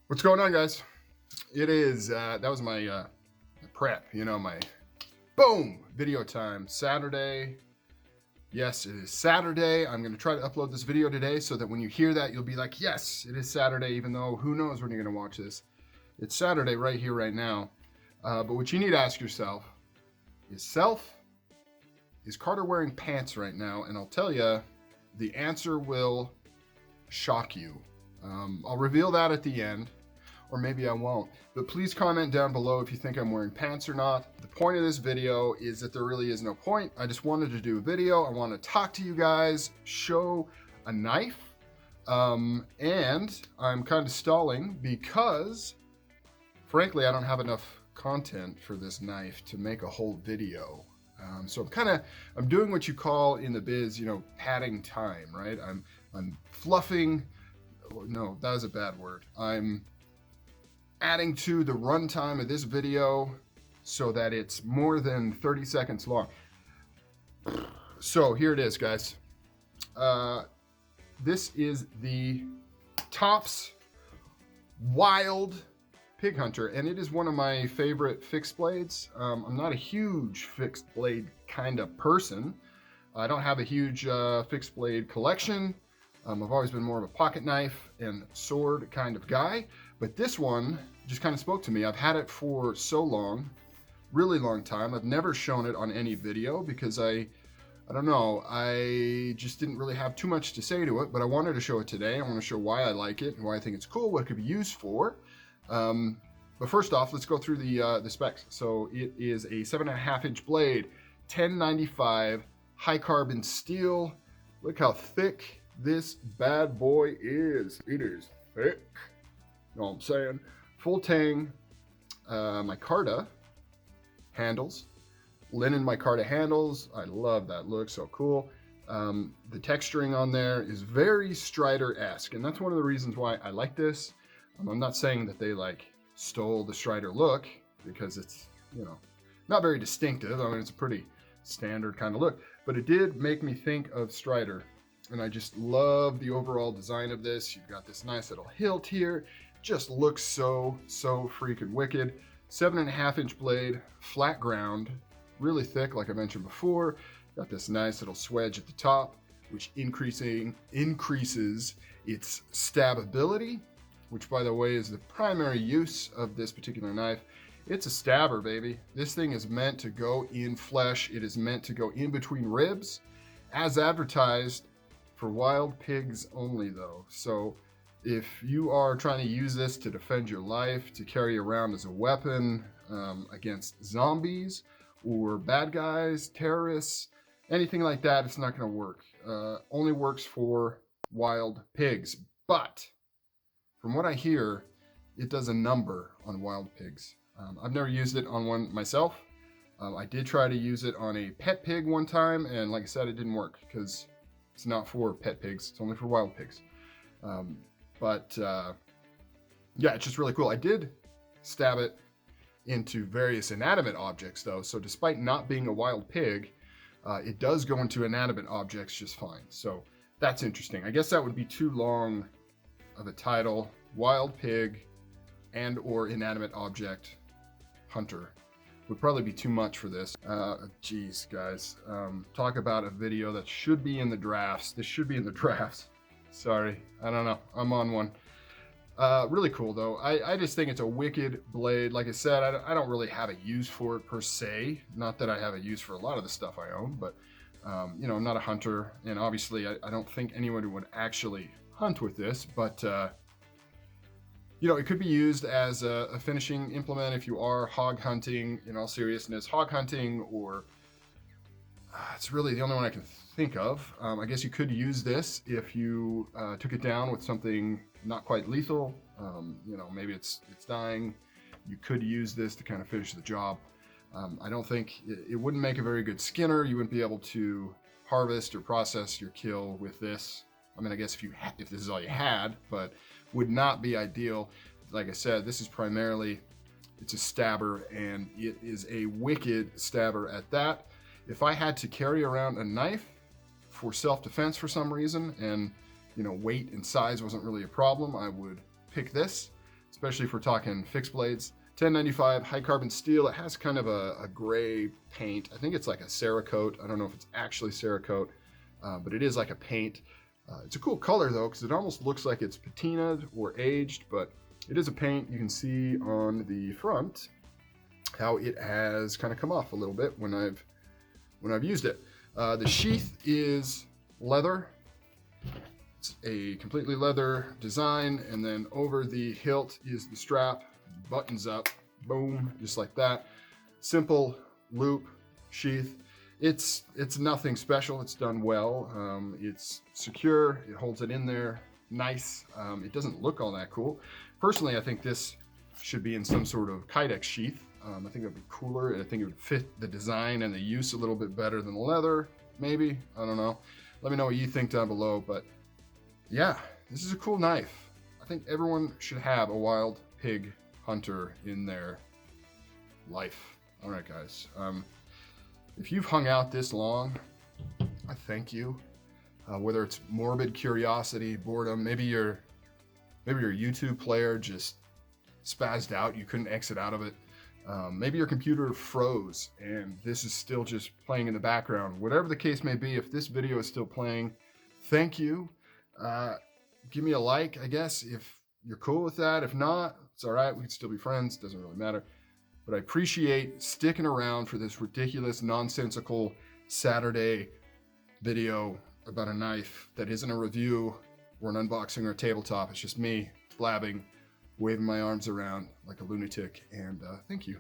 What's going on, guys? It is, that was my prep, my boom video time. Saturday. Yes, it is Saturday. I'm going to try to upload this video today so that when you hear that, you'll be like, yes, it is Saturday, even though who knows when you're going to watch this. It's Saturday right here, right now. But what you need to ask yourself is Carter wearing pants right now? And I'll tell you, the answer will shock you. I'll reveal that at the end, or maybe I won't. But please comment down below if you think I'm wearing pants or not. The point of this video is that there really is no point. I just wanted to do a video. I want to talk to you guys, show a knife, and I'm kind of stalling because, frankly, I don't have enough content for this knife to make a whole video. So I'm doing what you call in the biz, padding time, right? I'm fluffing. No, that was a bad word. I'm adding to the runtime of this video so that it's more than 30 seconds long. So here it is, guys. This is the Tops Wild Pig Hunter, and it is one of my favorite fixed blades. I'm not a huge fixed blade kind of person. I don't have a huge fixed blade collection. I've always been more of a pocket knife and sword kind of guy, but this one just kind of spoke to me. I've had it for so long, really long time. I've never shown it on any video because I don't know, I just didn't really have too much to say to it, but I wanted to show it today. I want to show why I like it and why I think it's cool, what it could be used for. But first off, let's go through the specs. So it is a 7.5-inch blade, 1095 high carbon steel. Look how thick this bad boy is. It is thick. You know what I'm saying? Full tang, micarta handles, linen micarta handles. I love that look, so cool. The texturing on there is very Strider-esque, and that's one of the reasons why I like this. I'm not saying that they stole the Strider look, because it's, not very distinctive. I mean, it's a pretty standard kind of look, but it did make me think of Strider. And I just love the overall design of this. You've got this nice little hilt here. Just looks so freaking wicked. 7.5-inch blade, flat ground, really thick, like I mentioned before. Got this nice little swedge at the top, which increases its stabability, which, by the way, is the primary use of this particular knife. It's a stabber, baby. This thing is meant to go in flesh. It is meant to go in between ribs, as advertised. For wild pigs only, though. So if you are trying to use this to defend your life, to carry around as a weapon against zombies or bad guys, terrorists, anything like that, it's not going to work. Only works for wild pigs. But from what I hear, it does a number on wild pigs. I've never used it on one myself. I did try to use it on a pet pig one time, and like I said, it didn't work because it's not for pet pigs. It's only for wild pigs. Yeah, it's just really cool. I did stab it into various inanimate objects, though. So despite not being a wild pig, it does go into inanimate objects just fine. So that's interesting. I guess that would be too long of a title. Wild pig and or inanimate object hunter would probably be too much for this. Geez, guys. Talk about a video that should be in the drafts. This should be in the drafts. Sorry, I don't know. I'm on one. Really cool, though. I just think it's a wicked blade. Like I said, I don't really have a use for it per se. Not that I have a use for a lot of the stuff I own, but, I'm not a hunter. And obviously, I don't think anyone would actually hunt with this, but it could be used as a finishing implement if you are hog hunting, in all seriousness, hog hunting, or it's really the only one I can think of. I guess you could use this if you took it down with something not quite lethal. Maybe it's dying. You could use this to kind of finish the job. I don't think it wouldn't make a very good skinner. You wouldn't be able to harvest or process your kill with this. I mean, I guess if this is all you had, but would not be ideal. Like I said, this is primarily, it's a stabber, and it is a wicked stabber at that. If I had to carry around a knife for self-defense for some reason, and weight and size wasn't really a problem, I would pick this. especially if we're talking fixed blades. $10.95, high carbon steel. It has kind of a gray paint. I think it's like a Cerakote. I don't know if it's actually Cerakote, but it is like a paint. It's a cool color though, because it almost looks like it's patinaed or aged, but it is a paint. You can see on the front how it has kind of come off a little bit when I've used it. The sheath is leather. It's a completely leather design, and then over the hilt is the strap. Buttons up, boom, just like that. Simple loop sheath. It's nothing special. It's done well. It's secure. It holds it in there nice. It doesn't look all that cool. Personally, I think this should be in some sort of Kydex sheath. I think it would be cooler. I think it would fit the design and the use a little bit better than the leather, maybe. I don't know. Let me know what you think down below. But yeah, this is a cool knife. I think everyone should have a wild pig hunter in their life. All right, guys. If you've hung out this long, I thank you. Whether it's morbid curiosity, boredom, maybe your YouTube player just spazzed out, you couldn't exit out of it. Maybe your computer froze and this is still just playing in the background. Whatever the case may be, if this video is still playing, thank you. Give me a like, I guess, if you're cool with that. If not, it's all right. We can still be friends. Doesn't really matter. But I appreciate sticking around for this ridiculous, nonsensical Saturday video about a knife that isn't a review or an unboxing or a tabletop. It's just me blabbing, waving my arms around like a lunatic. And thank you.